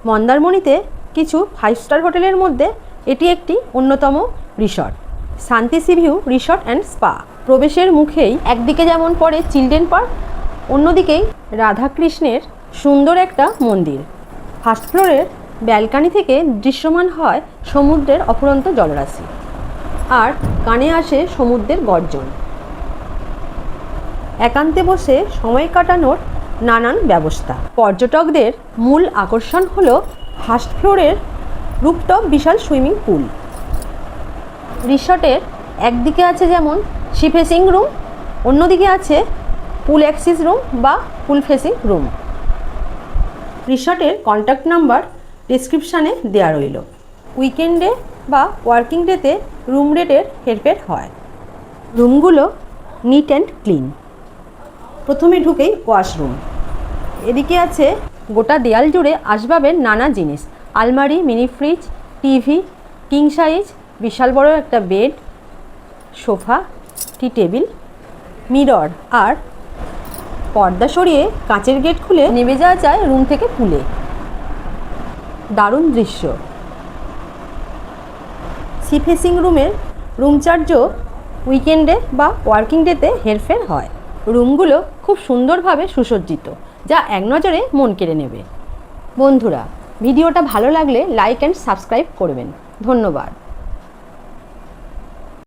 মন্দারমণিতে কিছু 5 স্টার হোটেলের মধ্যে এটি একটি অন্যতম রিসর্ট। শান্তি C view resort and spa. প্রবেশের মুখেই একদিকে যেমন পড়ে চিলড্রেন পার্ক, অন্যদিকেই রাধাকৃষ্ণের সুন্দর একটা মন্দির। ফার্স্ট ফ্লোরের ব্যালকানি থেকে দৃশ্যমান হয় সমুদ্রের অফুরন্ত জলরাশি, আর কানে আসে সমুদ্রের গর্জন। একান্তে বসে সময় কাটানোর নানান ব্যবস্থা। পর্যটকদের মূল আকর্ষণ হল ফার্স্ট ফ্লোরের রুফটপ বিশাল সুইমিং পুল। রিসর্টের একদিকে আছে যেমন সি ফেসিং রুম, অন্যদিকে আছে পুল অ্যাক্সেস রুম বা পুল ফেসিং রুম। রিসর্টের কন্ট্যাক্ট নাম্বার ডেসক্রিপশানে দেওয়া রইল। উইকেন্ডে বা ওয়ার্কিং ডেতে রুম রেটের হেরফের হয়। রুমগুলো নিট অ্যান্ড ক্লিন। প্রথমে ঢুকেই ওয়াশরুম। এদিকে আছে গোটা দেয়াল জুড়ে আসবাবের নানা জিনিস, আলমারি, mini fridge, TV, king size, বিশাল বড় একটা bed, sofa, tea table, mirror, আর পর্দা সরিয়ে কাঁচের গেট খুলে নেমে যাওয়া যায় রুম থেকে পুলে। দারুণ দৃশ্য। সি ফেসিং রুমের রুম চার্জও উইকেন্ডে বা ওয়ার্কিং ডেতে হেরফের হয়। রুমগুলো খুব সুন্দরভাবে সুসজ্জিত, যা এক নজরে মন কেড়ে নেবে। বন্ধুরা, ভিডিওটা ভালো লাগলে লাইক অ্যান্ড সাবস্ক্রাইব করবেন। ধন্যবাদ।